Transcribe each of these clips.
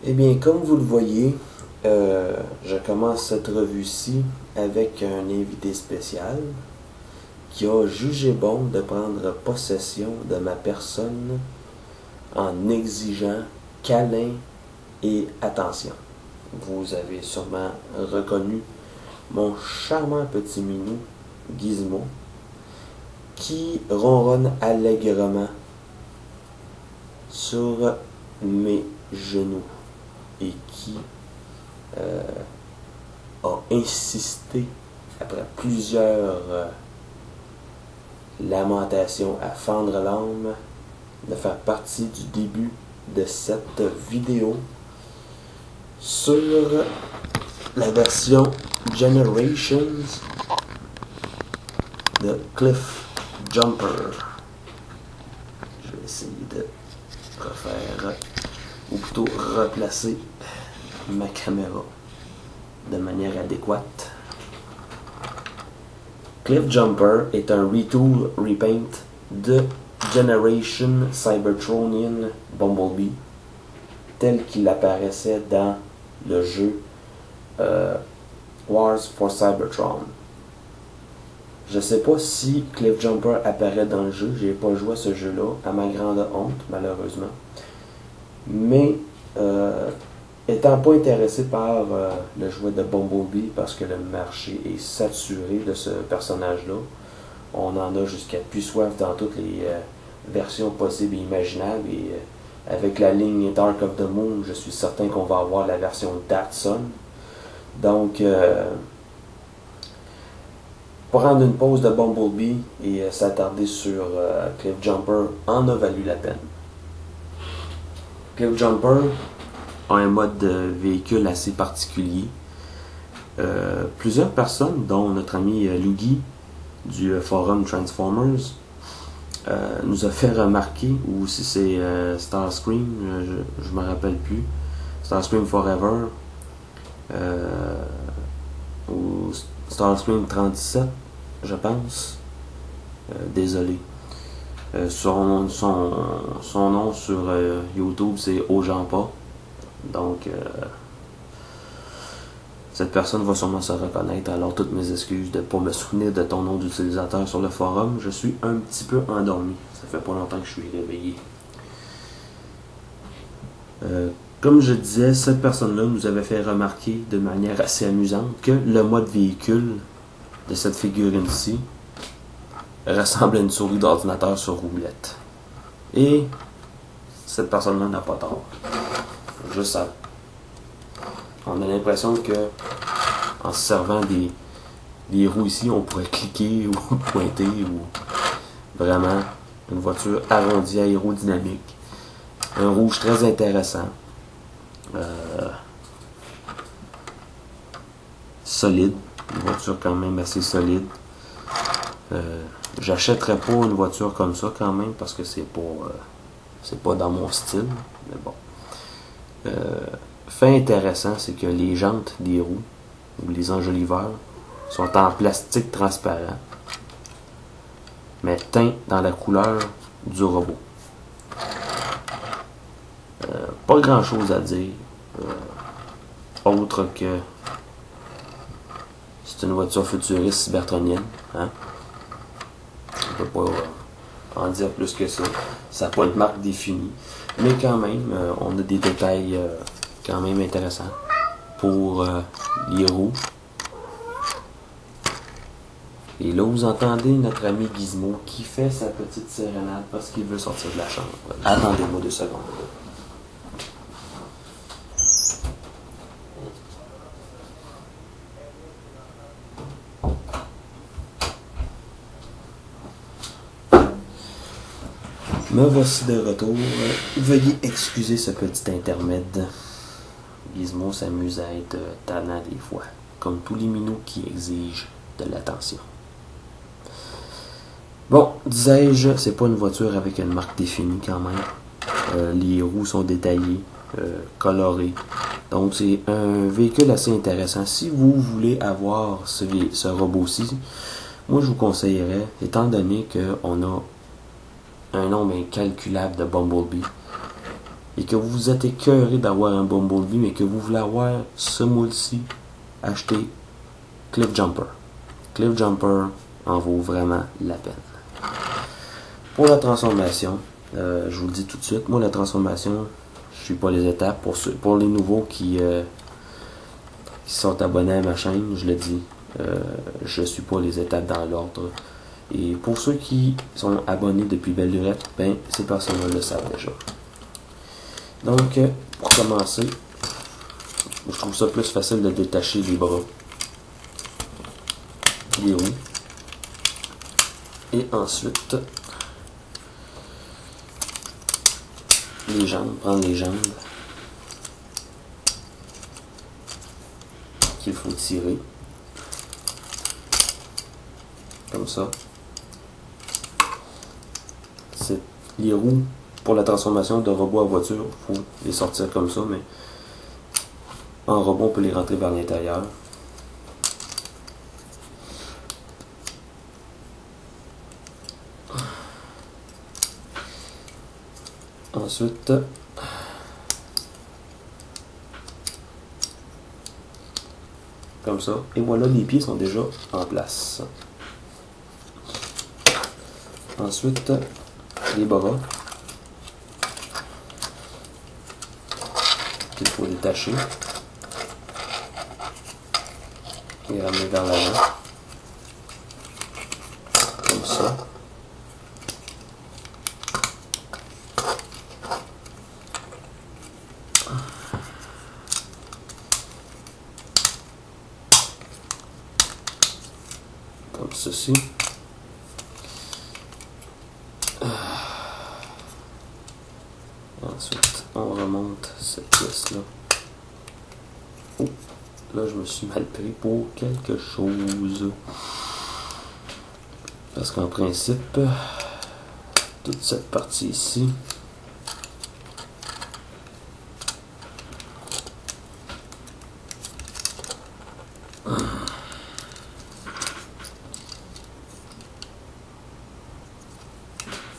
Eh bien, comme vous le voyez, je commence cette revue-ci avec un invité spécial qui a jugé bon de prendre possession de ma personne en exigeant câlin et attention. Vous avez sûrement reconnu mon charmant petit minou, Gizmo, qui ronronne allègrement sur mes genoux et qui a insisté, après plusieurs lamentations à fendre l'âme, de faire partie du début de cette vidéo sur la version Generations de Cliff Jumper. Je vais essayer de refaire, ou plutôt replacer ma caméra de manière adéquate. Cliff Jumper est un retool repaint de Generation Cybertronian Bumblebee tel qu'il apparaissait dans le jeu Wars for Cybertron. Je sais pas si Cliff Jumper apparaît dans le jeu, j'ai pas joué à ce jeu-là, à ma grande honte, malheureusement. Mais étant pas intéressé par le jouet de Bumblebee, parce que le marché est saturé de ce personnage-là, on en a jusqu'à plus soif dans toutes les versions possibles et imaginables, et avec la ligne Dark of the Moon, je suis certain qu'on va avoir la version Datsun. Donc, prendre une pause de Bumblebee et s'attarder sur Cliff Jumper en a valu la peine. Cliff Jumper a un mode de véhicule assez particulier. Plusieurs personnes, dont notre ami Luigi du forum Transformers, nous a fait remarquer, ou si c'est Starscream, je me rappelle plus, Starscream Forever, ou Starscream 37, je pense. Désolé. Son nom sur YouTube, c'est Ojampa. Donc, cette personne va sûrement se reconnaître. Alors, toutes mes excuses de ne pas me souvenir de ton nom d'utilisateur sur le forum. Je suis un petit peu endormi. Ça fait pas longtemps que je suis réveillé. Comme je disais, cette personne-là nous avait fait remarquer de manière assez amusante que le mode véhicule de cette figurine-ci ressemble à une souris d'ordinateur sur roulette. Et cette personne-là n'a pas tort. Juste ça. On a l'impression que en se servant des roues ici, on pourrait cliquer ou pointer, ou vraiment une voiture arrondie aérodynamique. Un rouge très intéressant. Solide. Une voiture quand même assez solide. J'achèterais pas une voiture comme ça quand même, parce que c'est pas dans mon style. Mais bon. Fait intéressant, c'est que les jantes des roues, ou les enjoliveurs, sont en plastique transparent, mais teints dans la couleur du robot. Pas grand chose à dire, autre que c'est une voiture futuriste cybertronienne. Hein? On peut pas en dire plus que ça. Ça n'a pas de marque définie. Mais quand même, on a des détails quand même intéressants pour les roues. Et là, vous entendez notre ami Gizmo qui fait sa petite sérénade parce qu'il veut sortir de la chambre. Attendez-moi 2 secondes. Me voici de retour. Veuillez excuser ce petit intermède. Gizmo s'amuse à être tannant des fois, comme tous les minous qui exigent de l'attention. Bon, disais-je, c'est pas une voiture avec une marque définie quand même. Les roues sont détaillées, colorées. Donc c'est un véhicule assez intéressant. Si vous voulez avoir ce robot-ci, moi je vous conseillerais, étant donné qu'on a un nombre incalculable de Bumblebee, et que vous êtes écœuré d'avoir un Bumblebee, mais que vous voulez avoir ce moule-ci, achetez Cliff Jumper. Cliff Jumper en vaut vraiment la peine. Pour la transformation, je vous le dis tout de suite, moi la transformation, je suis pas les étapes. Pour les nouveaux qui sont abonnés à ma chaîne, je le dis, je suis pas les étapes dans l'ordre. Et pour ceux qui sont abonnés depuis belle lurette, ben ces personnes-là le savent déjà. Donc, pour commencer, je trouve ça plus facile de détacher les bras, les roues, et ensuite les jambes, prendre les jambes qu'il faut tirer, comme ça. Les roues pour la transformation de robot à voiture, il faut les sortir comme ça, mais en robot on peut les rentrer vers l'intérieur. Ensuite, comme ça, et voilà, les pieds sont déjà en place. Ensuite, les bras qu'il faut détacher et ramener vers l'avant, comme ça. Comme ceci. Ensuite, on remonte cette pièce-là. Oh, là, je me suis mal pris pour quelque chose. Parce qu'en principe, toute cette partie ici,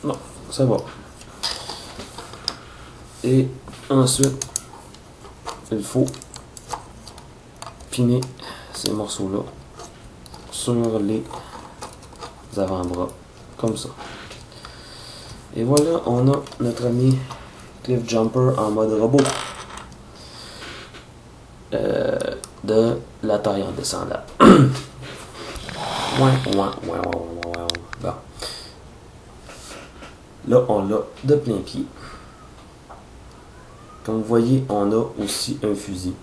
non, ça va. Et ensuite, il faut piner ces morceaux-là sur les avant-bras, comme ça. Et voilà, on a notre ami Cliff Jumper en mode robot. De la taille en descendant. Bon. Là, on l'a de plein pied. Comme vous voyez, on a aussi un fusil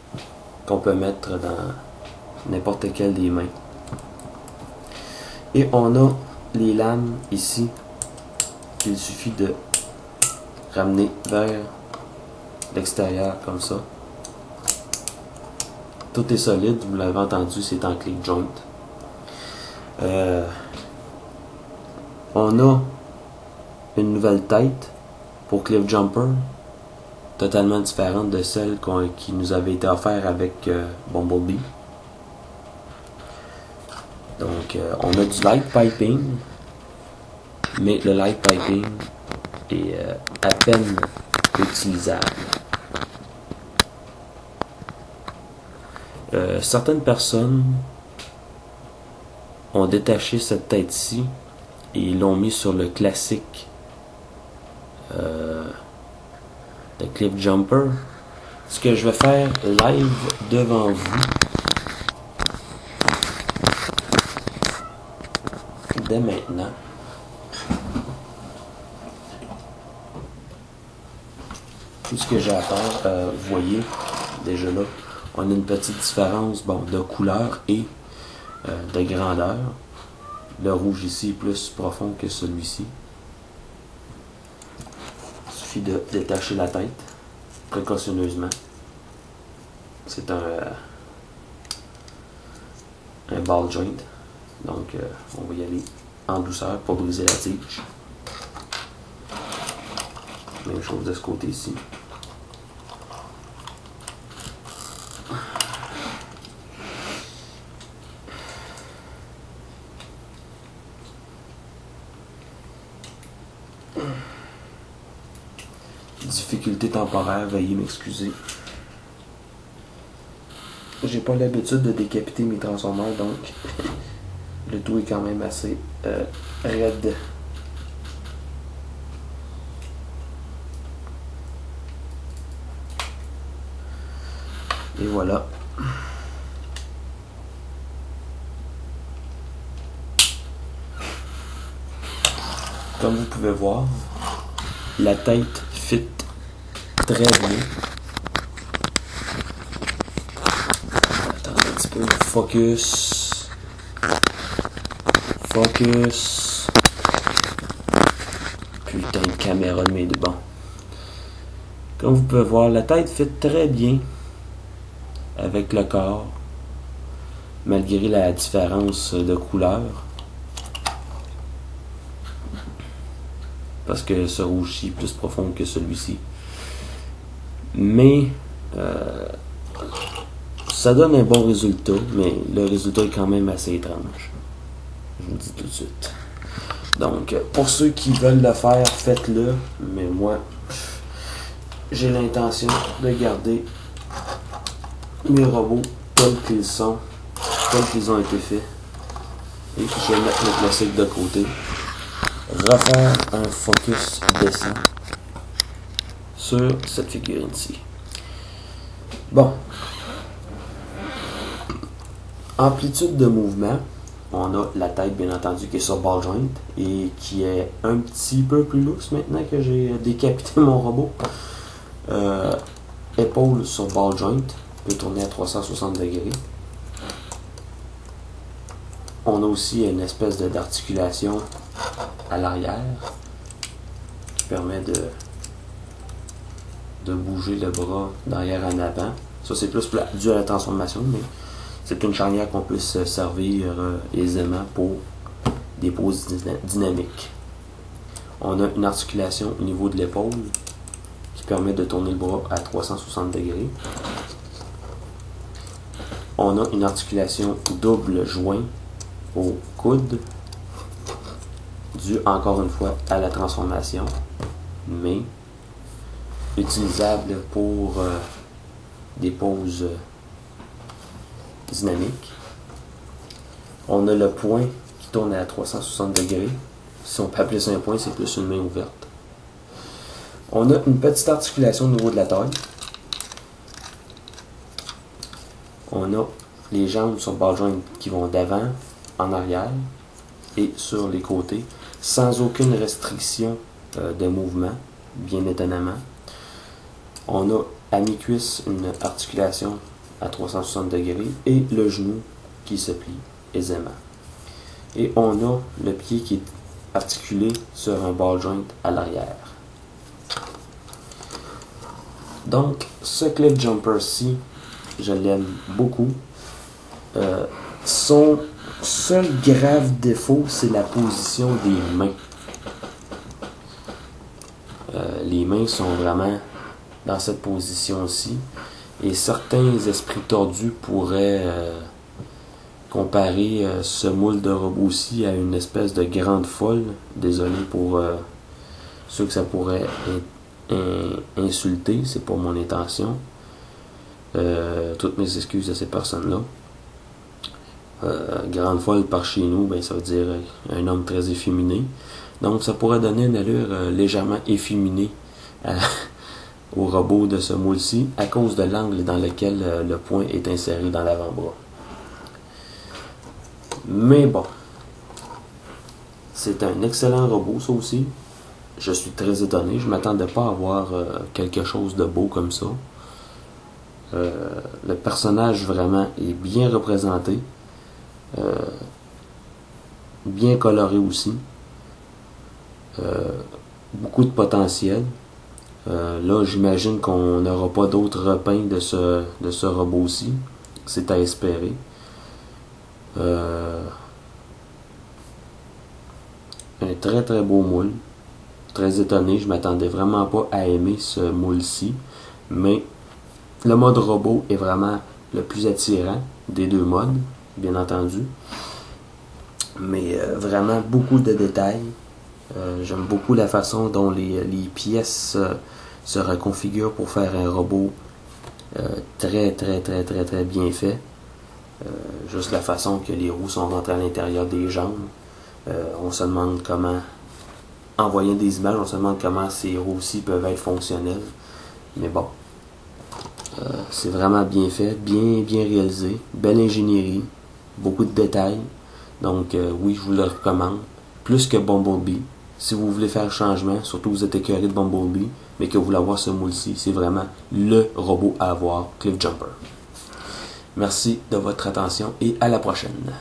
qu'on peut mettre dans n'importe quelle des mains. Et on a les lames ici qu'il suffit de ramener vers l'extérieur comme ça. Tout est solide, vous l'avez entendu, c'est en click joint. On a une nouvelle tête pour Cliff Jumper, totalement différente de celle qui nous avait été offerte avec Bumblebee. Donc on a du light piping, mais le light piping est à peine utilisable. Certaines personnes ont détaché cette tête-ci et l'ont mis sur le classique de Cliff Jumper. Ce que je vais faire live devant vous dès maintenant. Tout ce que j'ai à faire, vous voyez déjà là, on a une petite différence de couleur et de grandeur. Le rouge ici est plus profond que celui-ci. Il suffit de détacher la tête précautionneusement. C'est un ball joint. Donc on va y aller en douceur pour briser la tige. Même chose de ce côté-ci. difficultés temporaires, veuillez m'excuser. J'ai pas l'habitude de décapiter mes transformers, donc le tout est quand même assez raide. Et voilà. Comme vous pouvez voir, la tête fit très bien. Attendez un petit peu. Focus. Focus. Putain de caméra de mes deux. Bon. Comme vous pouvez voir, la tête fit très bien avec le corps, malgré la différence de couleur. Parce que ce rouge-ci est plus profond que celui-ci. Mais ça donne un bon résultat, mais le résultat est quand même assez étrange. Je vous le dis tout de suite. Donc, pour ceux qui veulent le faire, faites-le. Mais moi, j'ai l'intention de garder mes robots tels qu'ils sont, tels qu'ils ont été faits. Et je vais mettre le classique de côté. Refaire un focus décent sur cette figurine-ci. Bon. Amplitude de mouvement. On a la tête, bien entendu, qui est sur ball joint et qui est un petit peu plus lousse maintenant que j'ai décapité mon robot. Épaule sur ball joint. Peut tourner à 360 degrés. On a aussi une espèce d'articulation à l'arrière qui permet de bouger le bras d'arrière en avant. Ça, c'est plus dû à la transformation, mais c'est une charnière qu'on peut se servir aisément pour des poses dynamiques. On a une articulation au niveau de l'épaule qui permet de tourner le bras à 360 degrés. On a une articulation double joint au coude, dû encore une fois à la transformation, mais utilisable pour des poses dynamiques. On a le point qui tourne à 360 degrés. Si on peut appeler ça un point, c'est plus une main ouverte. On a une petite articulation au niveau de la taille. On a les jambes sur ball joint qui vont d'avant, en arrière et sur les côtés, sans aucune restriction de mouvement, bien étonnamment. On a à mi-cuisse une articulation à 360 degrés et le genou qui se plie aisément. Et on a le pied qui est articulé sur un ball joint à l'arrière. Donc, ce clip jumper-ci, je l'aime beaucoup. Son seul grave défaut, c'est la position des mains. Les mains sont vraiment dans cette position-ci. Et certains esprits tordus pourraient comparer ce moule de robot-ci à une espèce de grande folle. Désolé pour ceux que ça pourrait insulter, c'est pas mon intention. Toutes mes excuses à ces personnes-là. Grande folle par chez nous, ben, ça veut dire un homme très efféminé. Donc ça pourrait donner une allure légèrement efféminée au robot de ce moule-ci à cause de l'angle dans lequel le point est inséré dans l'avant-bras. Mais bon, c'est un excellent robot, ça aussi. Je suis très étonné, je ne m'attendais pas à avoir quelque chose de beau comme ça. Le personnage vraiment est bien représenté, bien coloré aussi, beaucoup de potentiel. Là, j'imagine qu'on n'aura pas d'autres repeints de ce robot-ci. C'est à espérer. Un très très beau moule. Très étonné. Je m'attendais vraiment pas à aimer ce moule-ci. Mais le mode robot est vraiment le plus attirant des deux modes, bien entendu. Mais vraiment beaucoup de détails. J'aime beaucoup la façon dont les pièces se reconfigure pour faire un robot très bien fait. Juste la façon que les roues sont rentrées à l'intérieur des jambes. On se demande comment, en voyant des images, on se demande comment ces roues-ci peuvent être fonctionnelles. Mais bon, c'est vraiment bien fait, bien réalisé, belle ingénierie, beaucoup de détails. Donc oui, je vous le recommande. Plus que Bumblebee. Si vous voulez faire un changement, surtout vous êtes écœuré de Bumblebee, mais que vous voulez avoir ce moule-ci, c'est vraiment le robot à avoir, Cliffjumper. Merci de votre attention et à la prochaine.